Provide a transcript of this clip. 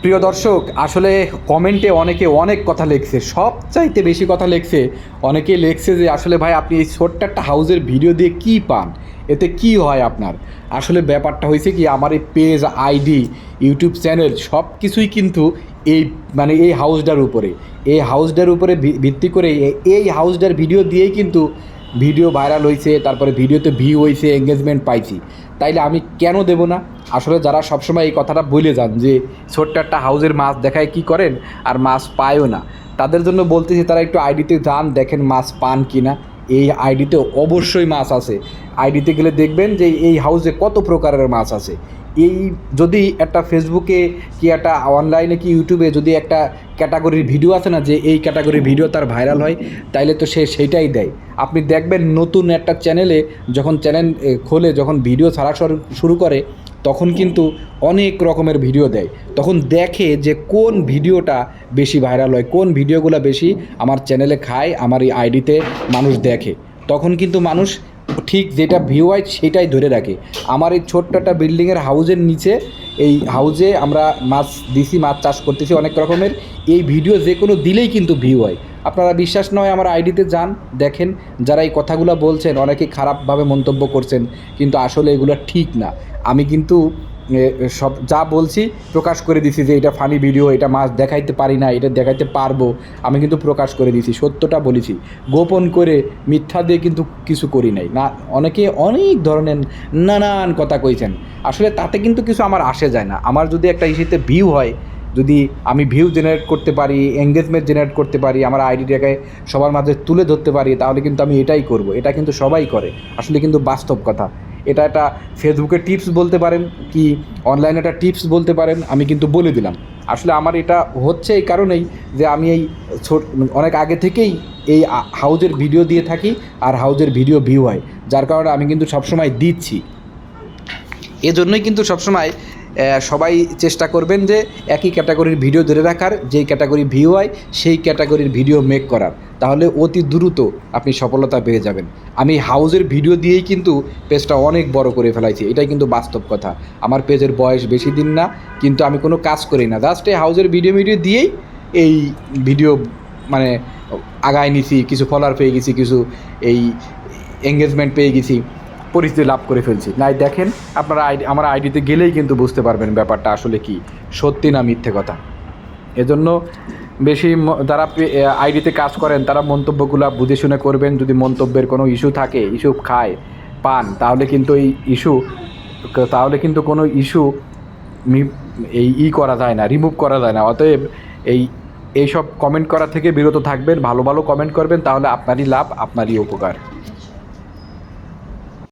প্রিয় দর্শক, আসলে কমেন্টে অনেকে অনেক কথা লিখছে, সবচাইতে বেশি কথা লিখছে। অনেকে লিখছে যে আসলে ভাই আপনি এই ছোট্ট একটা হাউজের ভিডিও দিয়ে কী পান, এতে কি হয় আপনার। আসলে ব্যাপারটা হয়েছে কি, আমার এই পেজ, আইডি, ইউটিউব চ্যানেল সব কিছুই কিন্তু এই এই হাউসটার উপরে, এই হাউসটার উপরে ভিত্তি করে এই হাউসটার ভিডিও দিয়েই কিন্তু ভিডিও ভাইরাল হয়েছে, তারপরে ভিডিওতে ভিউ হয়েছে, এঙ্গেজমেন্ট পাইছি। তাইলে আমি কেন দেব না? আসলে যারা সবসময় এই কথাটা বলে যান যে ছোট্ট একটা হাউজের মাছ দেখায় কি করেন আর মাছ পায়ও না, তাদের জন্য বলতেছি তারা একটু আইডিতে যান, দেখেন মাছ পান কি না। এই আইডিতে অবশ্যই মাছ আছে। আইডিতে গেলে দেখবেন যে এই হাউসে কত প্রকারের মাছ আছে। এই যদি একটা ফেসবুকে কি একটা অনলাইনে কি ইউটিউবে যদি একটা ক্যাটাগরির ভিডিও আছে না, যে এই ক্যাটাগরির ভিডিও তার ভাইরাল হয়, তাইলে তো সে সেইটাই দেয়। আপনি দেখবেন নতুন একটা চ্যানেলে যখন চ্যানেল খোলে, যখন ভিডিও ছাড়া শুরু করে, তখন কিন্তু অনেক রকমের ভিডিও দেয়। তখন দেখে যে কোন ভিডিওটা বেশি ভাইরাল হয়, কোন ভিডিওগুলো বেশি আমার চ্যানেলে খায়, আমার এই আইডিতে মানুষ দেখে। তখন কিন্তু মানুষ ঠিক যেটা ভিউ হয় সেটাই ধরে রাখে। আমার এই ছোট্ট একটা বিল্ডিংয়ের হাউজের নিচে, এই হাউজে আমরা মাছ দিছি, মাছ চাষ করতেছি অনেক রকমের। এই ভিডিও যে কোনো দিলেই কিন্তু ভিউ হয়। আপনারা বিশ্বাস নয়, আমার আইডিতে যান, দেখেন। যারা এই কথাগুলো বলছেন অনেকেই খারাপভাবে মন্তব্য করছেন, কিন্তু আসলে এগুলো ঠিক না। আমি কিন্তু সব যা বলছি প্রকাশ করে দিছি, যে এটা ফানি ভিডিও, এটা মাছ দেখাইতে পারি না, এটা দেখাইতে পারবো, আমি কিন্তু প্রকাশ করে দিছি, সত্যটা বলেছি। গোপন করে মিথ্যা দিয়ে কিন্তু কিছু করি নাই না। অনেকে অনেক ধরনের নানান কথা কইছেন, আসলে তাতে কিন্তু কিছু আমার আসে যায় না। আমার যদি একটা ইস্যুতে ভিউ হয়, যদি আমি ভিউ জেনারেট করতে পারি, এঙ্গেজমেন্ট জেনারেট করতে পারি, আমার আইডিটাকে সবার মাঝে তুলে ধরতে পারি, তাহলে কিন্তু আমি এটাই করব। এটা কিন্তু সবাই করে, আসলে কিন্তু বাস্তব কথা। এটা একটা ফেসবুকের টিপস বলতে পারেন, কি অনলাইনে একটা টিপস বলতে পারেন, আমি কিন্তু বলে দিলাম। আসলে আমার এটা হচ্ছে এই কারণেই যে আমি এই অনেক আগে থেকেই এই হাউজের ভিডিও দিয়ে থাকি, আর হাউজের ভিডিও ভিউ হয়, যার কারণে আমি কিন্তু সবসময় দিচ্ছি। এজন্যই কিন্তু সবসময় সবাই চেষ্টা করবেন যে একই ক্যাটাগরির ভিডিও ধরে রাখার, যেই ক্যাটাগরি ভিউ হয় সেই ক্যাটাগরির ভিডিও মেক করার, তাহলে অতি দ্রুত আপনি সফলতা পেয়ে যাবেন। আমি হাউজের ভিডিও দিয়েই কিন্তু পেজটা অনেক বড় করে ফেলাইছি, এটাই কিন্তু বাস্তব কথা। আমার পেজের বয়স বেশি দিন না, কিন্তু আমি কোনো কাজ করি না, জাস্ট এই হাউজের ভিডিও দিয়েই এই ভিডিও মানে আগায় নিছি, কিছু ফলোয়ার পেয়ে গেছি, কিছু এই এঙ্গেজমেন্ট পেয়ে গেছি, পরিচিতি লাভ করে ফেলছি। নাই দেখেন, আপনারা আমার আইডিতে গেলেই কিন্তু বুঝতে পারবেন ব্যাপারটা আসলে কি, সত্যি না মিথ্যে কথা। এজন্য বেশি যারা আইডিতে কাজ করেন তারা মন্তব্যগুলো বুঝে শুনে করবেন। যদি মন্তব্যের কোনো ইস্যু থাকে, ইস্যু পান, তাহলে কিন্তু কোনো ইস্যু করা যায় না, রিমুভ করা যায় না। অতএব এইসব কমেন্ট করা থেকে বিরত থাকবেন, ভালো ভালো কমেন্ট করবেন, তাহলে আপনারই লাভ, আপনারই উপকার।